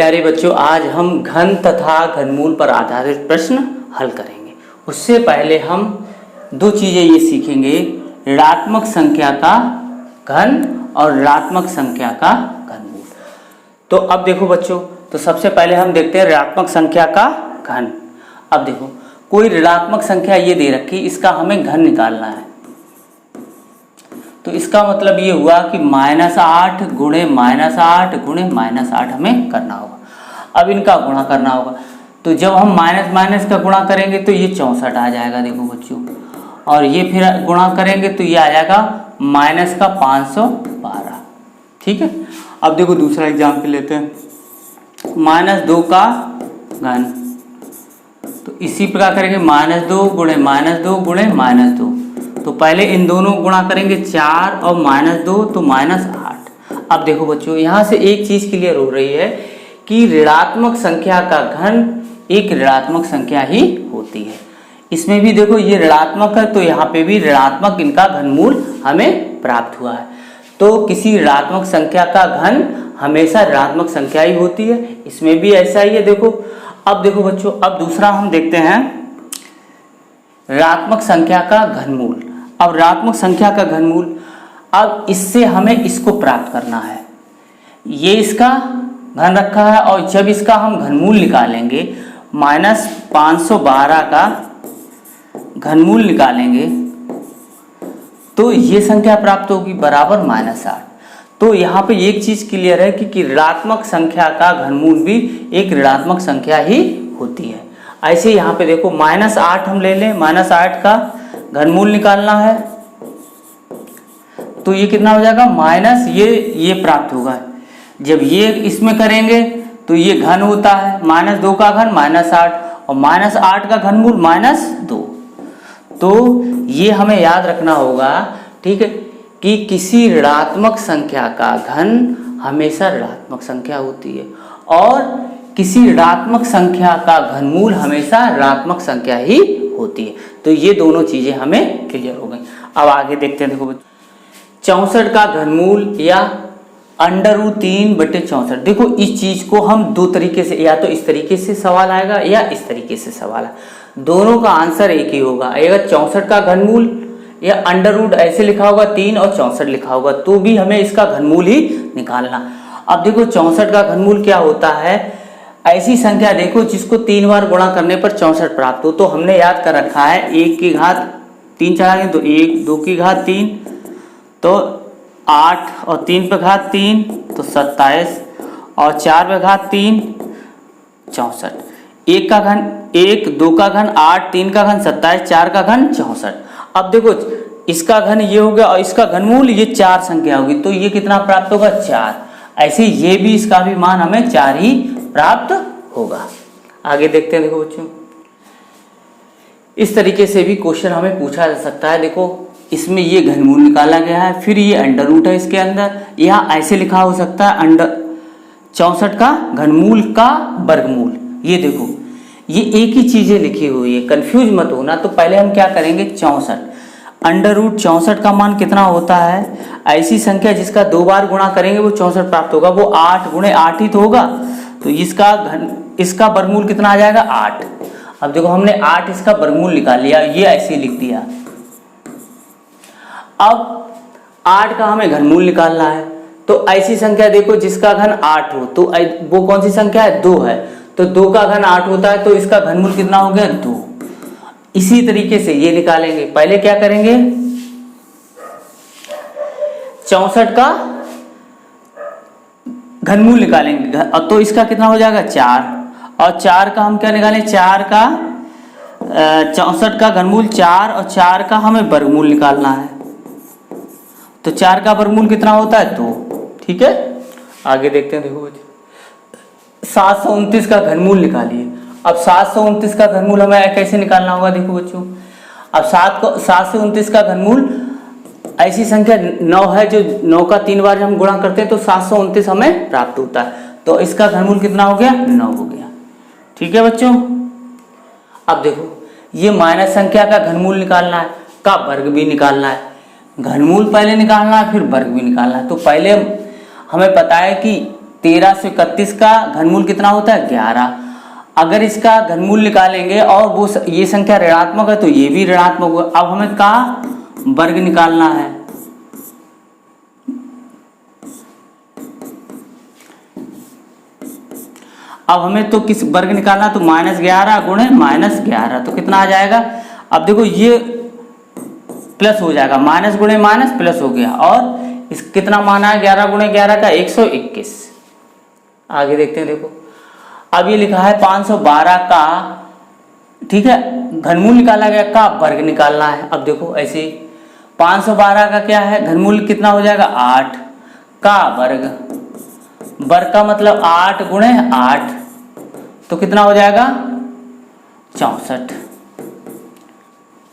प्यारे बच्चों, आज हम घन तथा घनमूल पर आधारित प्रश्न हल करेंगे। उससे पहले हम दो चीज़ें ये सीखेंगे, ऋणात्मक संख्या का घन और ऋणात्मक संख्या का घनमूल। तो अब देखो बच्चों, तो सबसे पहले हम देखते हैं ऋणात्मक संख्या का घन। अब देखो, कोई ऋणात्मक संख्या ये दे रखी, इसका हमें घन निकालना है। तो इसका मतलब ये हुआ कि -8 गुणे -8 गुणे -8 हमें करना होगा। अब इनका गुणा करना होगा, तो जब हम माइनस माइनस का गुणा करेंगे तो ये 64 आ जाएगा। देखो बच्चों, और ये फिर गुणा करेंगे तो ये आ जाएगा माइनस का 512। ठीक है। अब देखो दूसरा एग्जाम्पल लेते हैं, -2 का घन। तो इसी प्रकार करेंगे -2 गुणे -2 गुणे -2। तो पहले इन दोनों गुणा करेंगे 4 और -2 तो -8। अब देखो बच्चों, यहाँ से एक चीज़ क्लियर हो रही है कि ऋणात्मक संख्या का घन एक ऋणात्मक संख्या ही होती है। इसमें भी देखो ये ऋणात्मक है, तो यहाँ पे भी ऋणात्मक इनका घनमूल हमें प्राप्त हुआ है। तो किसी ऋणात्मक संख्या का घन हमेशा ऋणात्मक संख्या ही होती है, इसमें भी ऐसा ही है। देखो, अब देखो बच्चों, अब दूसरा हम देखते हैं ऋणात्मक संख्या का घनमूल। अब ऋणात्मक संख्या का घनमूल, अब इससे हमें इसको प्राप्त करना है। ये इसका घन रखा है और जब इसका हम घनमूल निकालेंगे, -512 का घनमूल निकालेंगे तो ये संख्या प्राप्त होगी बराबर -8। तो यहाँ पे एक चीज क्लियर है कि ऋणात्मक संख्या का घनमूल भी एक ऋणात्मक संख्या ही होती है। ऐसे यहाँ पे देखो -8 हम ले लें, -8 का घनमूल निकालना है तो ये कितना हो जाएगा, माइनस ये प्राप्त होगा। जब ये इसमें करेंगे तो ये घन होता है, -2 का घन -8 और -8 का घनमूल -2। तो ये हमें याद रखना होगा, ठीक है, कि किसी ऋणात्मक संख्या का घन हमेशा ऋणात्मक संख्या होती है और किसी ऋणात्मक संख्या का घनमूल हमेशा ऋणात्मक संख्या ही होती है। तो ये दोनों चीजें हमें क्लियर हो गई। अब आगे देखते हैं। देखो 64 का घनमूल या √3/64। देखो इस चीज को हम दो तरीके से, या तो इस तरीके से सवाल आएगा या इस तरीके से सवाल आएगा, दोनों का आंसर एक ही होगा। अगर 64 का घनमूल या अंडर ऐसे लिखा होगा 3 और 64 लिखा होगा तो भी हमें इसका घनमूल ही निकालना। अब देखो 64 का घनमूल क्या होता है, ऐसी संख्या देखो जिसको 3 बार गुणा करने पर 64 प्राप्त हो। तो हमने याद कर रखा है 1 की घात 3 चढ़ाएंगे तो 1, 2 की घात 3 तो 8 और 3 पे घात 3 तो 27 और 4 पे घात 3 64। 1 का घन 1, 2 का घन 8, 3 का घन 27, 4 का घन 64। अब देखो इसका घन ये हो गया और इसका घनमूल ये 4 संख्या होगी, तो ये कितना प्राप्त होगा, 4। ऐसे ये भी, इसका भी मान हमें 4 ही प्राप्त होगा। आगे देखते हैं। देखो बच्चों, इस तरीके से भी क्वेश्चन हमें पूछा जा सकता है। देखो इसमें ये घनमूल निकाला गया है, फिर ये अंडर है इसके अंदर, यहाँ ऐसे लिखा हो सकता है 64 का घनमूल का वर्गमूल। ये देखो ये एक ही चीजें लिखी हुई है, कंफ्यूज मत होना। तो पहले हम क्या करेंगे, 64 √64 का मान कितना होता है, ऐसी संख्या जिसका 2 बार गुणा करेंगे वो 64 प्राप्त होगा। वो 8 गुणे 8 ही तो होगा, तो इसका वर्गमूल कितना आ जाएगा, 8। अब देखो हमने 8 इसका वर्गमूल निकाल लिया, ये ऐसे लिख दिया। अब 8 का हमें घनमूल निकालना है, तो ऐसी संख्या देखो जिसका घन 8 हो, तो वो कौन सी संख्या है, 2 है। तो 2 का घन 8 होता है, तो इसका घनमूल कितना हो गया, 2। इसी तरीके से ये निकालेंगे। पहले क्या करेंगे, 64 का घनमूल निकालेंगे, तो इसका कितना हो जाएगा, 4। और 4 का हम क्या निकालें, 4 का 64 का घनमूल 4 और 4 का हमें वर्गमूल निकालना है। तो 4 का वर्गमूल कितना होता है, 2। ठीक है, आगे देखते हैं। देखो 729 का घनमूल निकालिए। अब 729 का घनमूल हमें कैसे निकालना होगा, देखो बच्चों, अब 729 का घनमूल ऐसी संख्या 9 है, जो 9 का 3 बार हम गुणा करते हैं तो 729 हमें प्राप्त होता है। तो इसका घनमूल कितना हो गया, 9 हो गया। ठीक है बच्चों, अब देखो ये माइनस संख्या का घनमूल निकालना है, का वर्ग भी निकालना है। घनमूल पहले निकालना है, फिर वर्ग भी निकालना है। तो पहले हमें पता है कि 1331 का घनमूल कितना होता है 11। अगर इसका घनमूल निकालेंगे और वो ये संख्या ऋणात्मक है तो ये भी ऋणात्मक होगा। अब हमें का वर्ग निकालना है। अब हमें तो किस वर्ग निकालना, तो -11 गुणे -11 तो कितना आ जाएगा। अब देखो ये प्लस हो जाएगा, माइनस गुणे माइनस प्लस हो गया, और इस कितना माना है 11 गुणे 11 का 121। आगे देखते हैं, देखो अब ये लिखा है 512 का, ठीक है, घनमूल निकाला गया, का वर्ग निकालना है। अब देखो ऐसे 512 का क्या है घनमूल कितना हो जाएगा 8 का वर्ग, वर्ग का मतलब 8 गुणे 8 तो कितना हो जाएगा 64।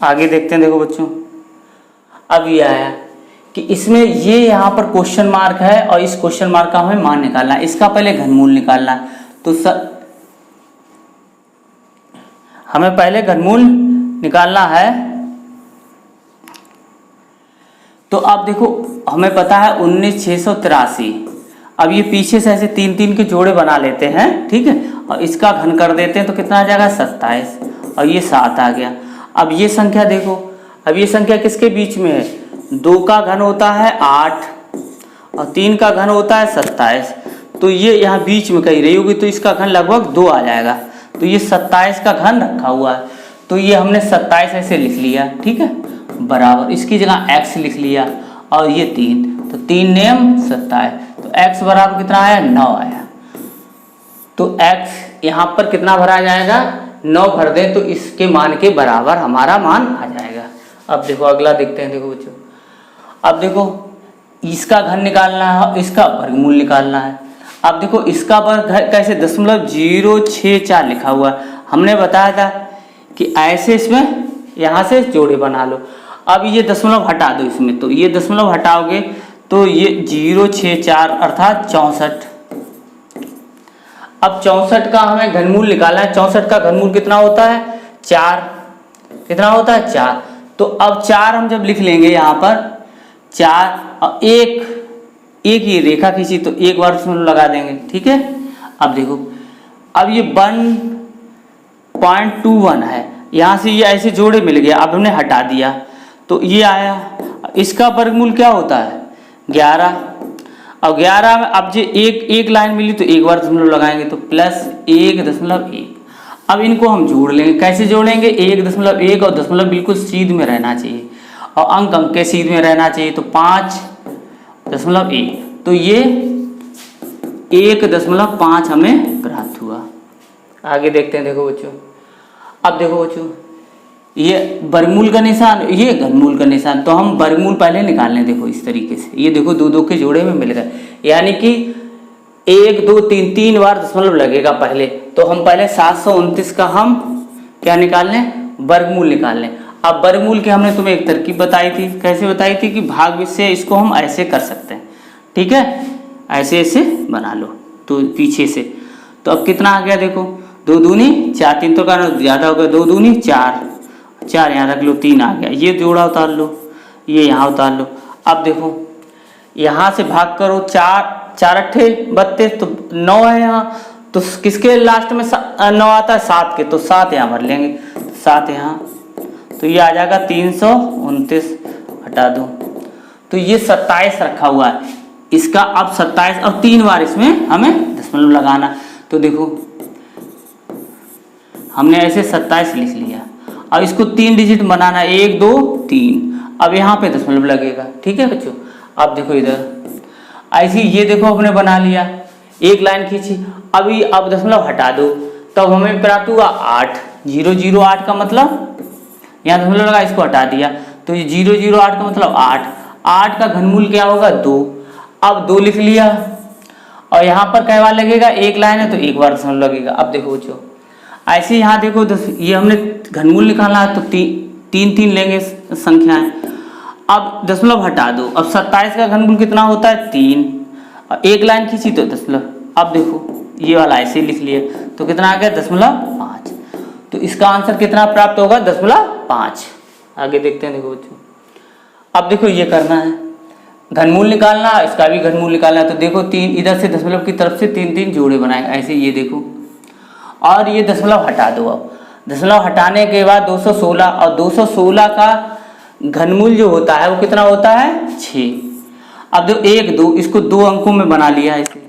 आगे देखते हैं, देखो बच्चों अब ये आया कि इसमें ये यहाँ पर क्वेश्चन मार्क है और इस क्वेश्चन मार्क का हमें मान निकालना है, इसका पहले घनमूल निकालना है। तो हमें पहले घनमूल निकालना है। तो अब देखो हमें पता है 19683। अब ये पीछे से ऐसे 3-3 के जोड़े बना लेते हैं, ठीक है, और इसका घन कर देते हैं तो कितना आ जाएगा 27 और ये 7 आ गया। अब ये संख्या देखो, अब ये संख्या किसके बीच में है, 2 का घन होता है 8 और 3 का घन होता है 27, तो ये यहाँ बीच में कहीं रही होगी तो इसका घन लगभग 2 आ जाएगा। तो ये 27 का घन रखा हुआ है, तो ये हमने 27 ऐसे लिख लिया, ठीक है, बराबर इसकी जगह x लिख लिया और ये 3, तो 3 नियम 27, तो x बराबर कितना आया 9 आया। तो x यहाँ पर कितना भरा जाएगा 9 भर दें तो इसके मान के बराबर हमारा मान आ जाएगा। अब देखो अगला देखते हैं, देखो बच्चों अब देखो इसका घन निकालना है और इसका वर्गमूल निकालना है। अब देखो इसका वर्ग कैसे 0.064 लिखा हुआ है, हमने बताया था कि ऐसे इसमें यहाँ से जोड़े बना लो। अब ये दशमलव हटा दो इसमें, तो ये दशमलव हटाओगे तो ये 064 अर्थात 64। अब 64 का हमें घनमूल निकालना है। 64 का घनमूल कितना होता है 4, कितना होता है 4। तो अब 4 हम जब लिख लेंगे यहाँ पर 4 और एक ये रेखा खींची तो एक बार उसमें लगा देंगे, ठीक है। अब देखो अब ये 1.21 है, यहाँ से ये ऐसे जोड़े मिल गया, अब हमने हटा दिया तो ये आया। इसका वर्गमूल क्या होता है 11, और 11 में अब जो एक लाइन मिली तो एक बार दशमलव लगाएंगे तो +1.1। अब इनको हम जोड़ लेंगे, कैसे जोड़ेंगे 1.1 और दशमलव बिल्कुल सीध में रहना चाहिए और अंक के सीध में रहना चाहिए, तो 5.1, तो ये 1.5 हमें प्राप्त हुआ। आगे देखते हैं, देखो बच्चों अब देखो बच्चों ये वर्गमूल का निशान, ये घनमूल का निशान, तो हम वर्गमूल पहले निकाल लें। देखो इस तरीके से ये देखो 2-2 के जोड़े में मिल गए, यानी कि 1 2 3 बार दशमलव लगेगा पहले, तो हम पहले 729 का हम क्या निकाल लें वर्गमूल निकाल लें। अब वर्गमूल की हमने तुम्हें एक तरकीब बताई थी, कैसे बताई थी कि भाग से इसको हम ऐसे कर सकते हैं, ठीक है, ऐसे ऐसे बना लो तो पीछे से। तो अब कितना आ गया देखो 2 दूनी 4, 3 तो का ज़्यादा हो गया, 2 दूनी 4 यहाँ रख लो, 3 आ गया, ये जोड़ा उतार लो, ये यहाँ उतार लो। अब देखो यहाँ से भाग करो 4 अट्ठे 32, तो 9 है यहाँ, तो किसके लास्ट में 9 आता है 7 के, तो 7 यहाँ भर लेंगे, 7 यहाँ, तो ये आ जाएगा 329, हटा दो तो ये 27 रखा हुआ है इसका। अब 27 अब 3 बार इसमें हमें दशमलव लगाना, तो देखो हमने ऐसे 27 लिख लिया, अब इसको 3 डिजिट बनाना 1 2 3, अब यहाँ पे दशमलव लगेगा, ठीक है बच्चों। अब देखो इधर ऐसी ये देखो हमने बना लिया, एक लाइन खींची, अभी अब दशमलव हटा दो तब हमें प्राप्त हुआ 8, 008 का मतलब यहाँ दशमलव लगा, इसको हटा दिया तो ये 008 का मतलब 8 का घनमूल क्या होगा 2। अब 2 लिख लिया और यहाँ पर कै बार लगेगा, एक लाइन है तो एक बार दशमलव लगेगा। अब देखो बच्चों ऐसे यहाँ देखो ये हमने घनमूल निकालना है तो 3 लेंगे संख्याएं। अब दशमलव हटा दो, अब 27 का घनमूल कितना होता है 3 और एक लाइन खींची तो दशमलव। अब देखो ये वाला ऐसे लिख लिया तो कितना आ गया 0.5, तो इसका आंसर कितना प्राप्त होगा 0.5। आगे देखते हैं, देखो बच्चों अब देखो ये करना है, घनमूल निकालना, इसका भी घनमूल निकालना है। तो देखो तीन इधर से दशमलव की तरफ से तीन तीन जोड़े बनाएंगे ऐसे, ये देखो, और ये दशमलव हटा दो। अब दशमलव हटाने के बाद 216, और 216 का घनमूल जो होता है वो कितना होता है 6। अब देखो 1 2 इसको 2 अंकों में बना लिया ऐसे,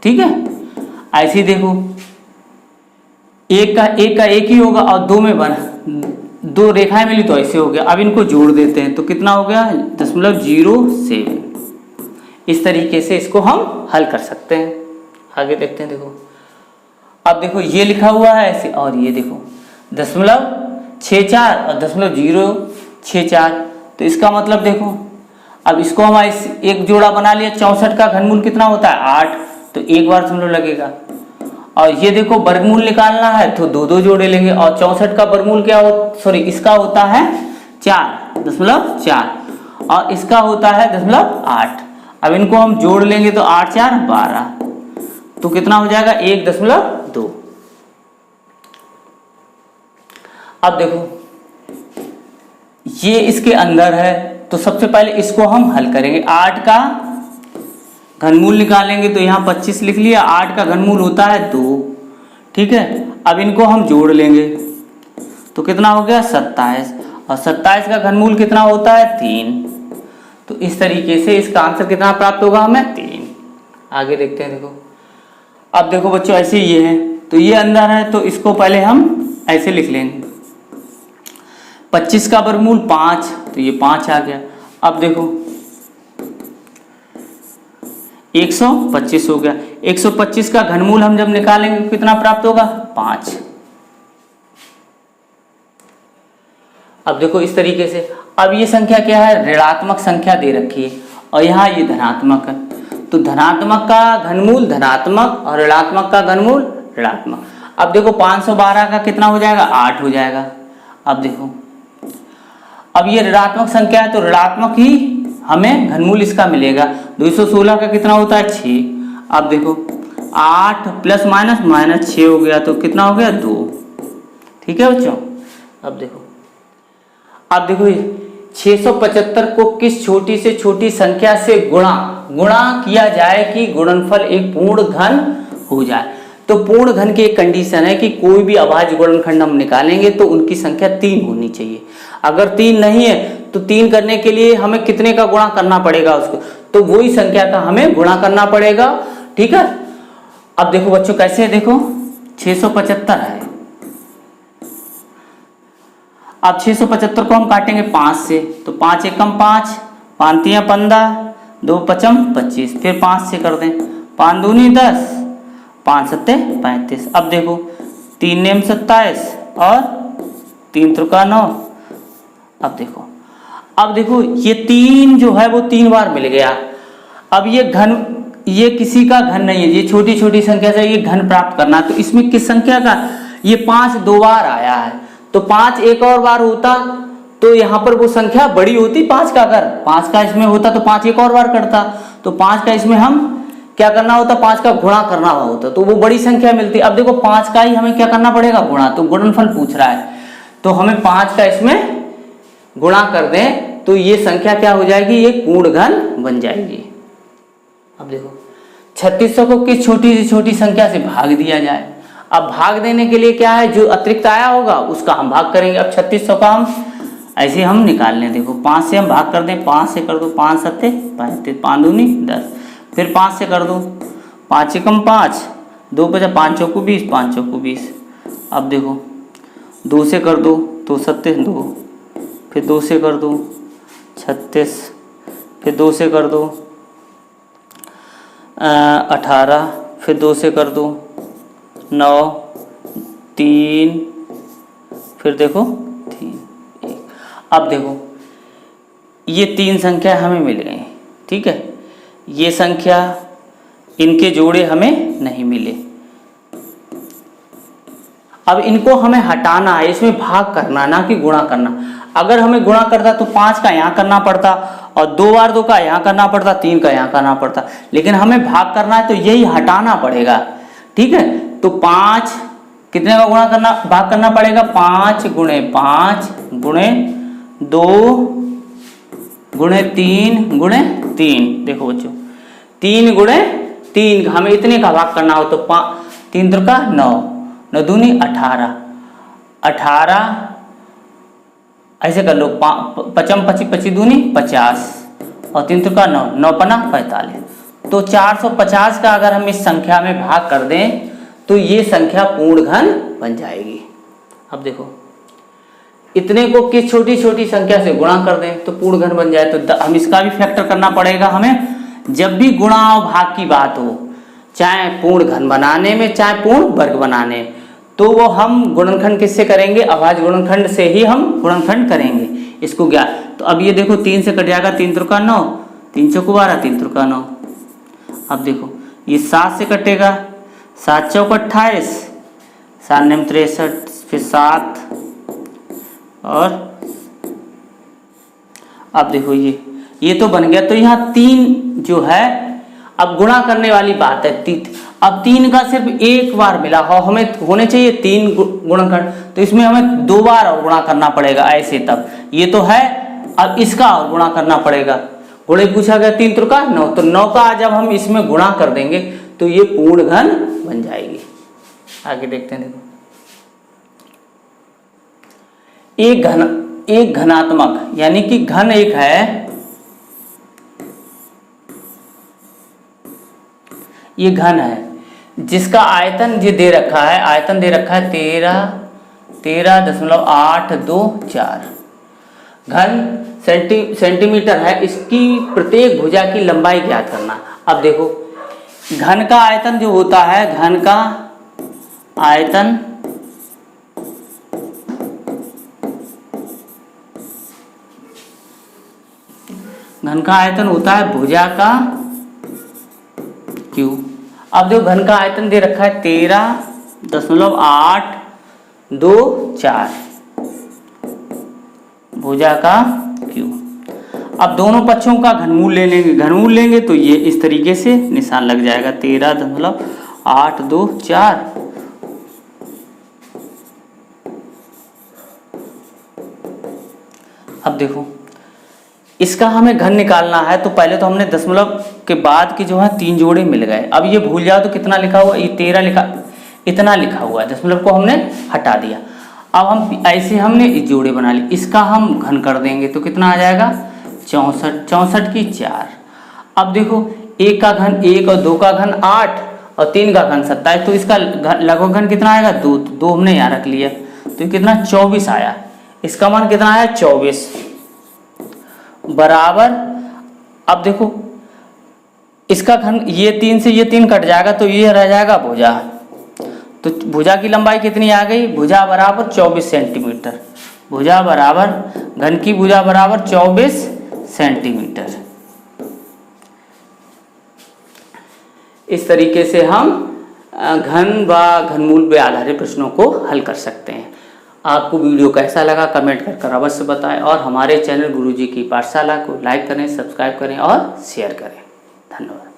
ठीक है। ऐसे ही देखो एक का एक ही होगा और 2 में बना, 2 रेखाएं मिली तो ऐसे हो गया। अब इनको जोड़ देते हैं तो कितना हो गया 0.07। इस तरीके से इसको हम हल कर सकते हैं। आगे देखते हैं, देखो अब देखो ये लिखा हुआ है ऐसे, और ये देखो 0.64 और 0.064। तो इसका मतलब देखो, अब इसको हम एक जोड़ा बना लिया। 64 का घनमूल कितना होता है 8, तो एक बार दशमलव लगेगा। और ये देखो वर्गमूल निकालना है तो 2 जोड़े लेंगे, और 64 का वर्गमूल क्या हो, इसका होता है 4.4 और इसका होता है 0.8। अब इनको हम जोड़ लेंगे तो 8 4 12, तो कितना हो जाएगा 1.2। अब देखो ये इसके अंदर है, तो सबसे पहले इसको हम हल करेंगे। 8 का घनमूल निकालेंगे तो यहाँ 25 लिख लिया। 8 का घनमूल होता है 2, ठीक है। अब इनको हम जोड़ लेंगे तो कितना हो गया 27, और 27 का घनमूल कितना होता है 3। तो इस तरीके से इसका आंसर कितना प्राप्त होगा हमें 3। आगे देखते हैं, देखो अब देखो बच्चों ऐसे ये है, तो ये अंदर है तो इसको पहले हम ऐसे लिख लेंगे। 25 का वर्गमूल 5, तो ये 5 आ गया। अब देखो 125 हो गया। 125 का घनमूल हम जब निकालेंगे कितना प्राप्त होगा 5। अब देखो इस तरीके से, अब ये संख्या क्या है ऋणात्मक संख्या दे रखी है और यहाँ ये धनात्मक है, तो धनात्मक का घनमूल धनात्मक और ऋणात्मक का घनमूल ऋणात्मक। अब देखो 512 का कितना हो जाएगा 8 हो जाएगा। अब देखो अब ये ऋणात्मक संख्या है तो ऋणात्मक ही हमें घनमूल इसका मिलेगा। 216 का कितना होता है 6। अब देखो 8 प्लस माइनस माइनस 6 हो गया, तो कितना हो गया 2, ठीक है बच्चों। अब देखो 675 को किस छोटी से छोटी संख्या से गुणा किया जाए कि गुणनफल एक पूर्ण घन हो जाए। तो पूर्ण घन की एक कंडीशन है कि कोई भी अभाज्य गुणनखंड हम निकालेंगे तो उनकी संख्या 3 होनी चाहिए। अगर 3 नहीं है तो 3 करने के लिए हमें कितने का गुणा करना पड़ेगा उसको, तो वही संख्या का हमें गुणा करना पड़ेगा, ठीक है। अब देखो बच्चों कैसे है, देखो 675 है। अब 675 को हम काटेंगे 5 से, तो 5 एकम 5, 5 तियां 15, 2 पचम 25, फिर 5 से कर दें, 5 दूनी 10, 5 सत्ते 35। अब देखो 3 नेम 27 और 3 त्रिका 9। अब देखो ये 3 जो है वो 3 बार मिल गया। अब ये किसी का घन नहीं है, ये छोटी छोटी संख्या से ये घन प्राप्त करना, तो इसमें किस संख्या का, ये 5 2 बार आया है, तो 5 एक और बार होता तो यहाँ पर वो संख्या बड़ी होती 5 का। अगर 5 का इसमें होता तो 5 एक और बार करता, तो 5 का इसमें हम क्या करना होता 5 का गुणा करना होता तो वो बड़ी संख्या मिलती। अब देखो 5 का ही हमें क्या करना पड़ेगा गुणा, तो गुणनफल पूछ रहा है तो हमें 5 का इसमें गुणा कर दें तो ये संख्या क्या हो जाएगी, ये पूर्ण घन बन जाएगी। अब देखो 3600 को किस छोटी से छोटी संख्या से भाग दिया जाए। अब भाग देने के लिए क्या है, जो अतिरिक्त आया होगा उसका हम भाग करेंगे। अब 3600 का हम ऐसे हम निकाल लें, देखो 5 से हम भाग कर दें, 5 से कर दो 5 सत्ते 35, 5 दूनी 10, फिर 5 से कर दो, 5 एकम 5, 2 बचा 5 चौको 20, 5 चौको 20। अब देखो 2 से कर दो 2 सत्ते 2, फिर 2 से कर दो 36, फिर 2 से कर दो 18, फिर 2 से कर दो 9, 3, फिर देखो 3 1। अब देखो ये 3 संख्या हमें मिल गई, ठीक है। ये संख्या इनके जोड़े हमें नहीं मिले। अब इनको हमें हटाना है, इसमें भाग करना ना कि गुणा करना। अगर हमें गुणा करता तो 5 का यहाँ करना पड़ता और 2 बार 2 का यहाँ करना पड़ता, 3 का यहाँ करना पड़ता, लेकिन हमें भाग करना है तो यही हटाना पड़ेगा, ठीक है। तो 5 कितने का गुणा करना भाग करना पड़ेगा, 5 गुणे 5 गुणे 2 गुणे 3 गुणे 3। देखो बच्चों 3 गुणे 3, हमें इतने का भाग करना हो तो 3 त्रिका 9, 9 दूनी 18, 18 ऐसे कर लो, 5 25 25 दूनी 50 और 3 त्रिका 9, 9 पन्ना 45। तो 450 का अगर हम इस संख्या में भाग कर दें तो ये संख्या पूर्ण घन बन जाएगी। अब देखो इतने को किस छोटी छोटी संख्या से गुणा कर दें तो पूर्ण घन बन जाए। तो हम इसका भी फैक्टर करना पड़ेगा हमें। जब भी गुणा और भाग की बात हो, चाहे पूर्ण घन बनाने में चाहे पूर्ण वर्ग बनाने, तो वो हम गुणनखंड किससे करेंगे? अभाज्य गुणनखंड से ही हम गुणनखंड करेंगे इसको क्या। तो अब ये देखो 3 से कट जाएगा, 3 त्रिका 9, 3 चौको 12, 3 त्रिका 9। अब देखो ये 7 से कटेगा, 7 चौक 28, 7 9 63, फिर 7 और अब देखो ये तो बन गया। तो यहाँ 3 जो है, अब गुणा करने वाली बात है 3। अब 3 का सिर्फ एक बार मिला हो, हमें होने चाहिए 3 गुणनखंड, तो इसमें हमें 2 बार और गुणा करना पड़ेगा ऐसे। तब ये तो है, अब इसका और गुणा करना पड़ेगा। गुणे पूछा गया 3 त्रिका 9, तो 9 का जब हम इसमें गुणा कर देंगे तो ये पूर्ण घन बन जाएगी। आगे देखते हैं। देखो एक घनात्मक यानी कि घन एक है, ये घन है जिसका आयतन ये दे रखा है, आयतन दे रखा है 13.824 घन सेंटीमीटर है। इसकी प्रत्येक भुजा की लंबाई ज्ञात करना। अब देखो घन का आयतन जो होता है, घन का आयतन होता है भुजा का क्यूब। अब देखो घन का आयतन दे रखा है 13.824 भुजा का क्यूब। अब दोनों पक्षों का घनमूल ले लेंगे, घनमूल लेंगे तो ये इस तरीके से निशान लग जाएगा 13.824। अब देखो इसका हमें घन निकालना है, तो पहले तो हमने दशमलव के बाद की जो है 3 जोड़े मिल गए। अब ये भूल जाओ तो कितना लिखा हुआ, ये 13 लिखा, इतना लिखा हुआ है, दशमलव को हमने हटा दिया। अब हम ऐसे हमने इस जोड़े बना ली, इसका हम घन कर देंगे तो कितना आ जाएगा 64, 64 की 4। अब देखो 1 का घन 1 और 2 का घन 8 और 3 का घन 27, तो इसका लगभग घन कितना आएगा 2, 2 हमने यहाँ रख लिया, तो कितना 24 आया। इसका मान कितना आया 24 बराबर। अब देखो इसका घन, ये 3 से ये 3 कट जाएगा तो ये रह जाएगा भुजा। तो भुजा की लंबाई कितनी आ गई, भुजा बराबर 24 सेंटीमीटर। भुजा बराबर, घन की भुजा बराबर 24 सेंटीमीटर। इस तरीके से हम घन व घनमूल पे आधारित प्रश्नों को हल कर सकते हैं। आपको वीडियो कैसा लगा कमेंट कर अवश्य बताएं और हमारे चैनल गुरुजी की पाठशाला को लाइक करें, सब्सक्राइब करें और शेयर करें। धन्यवाद।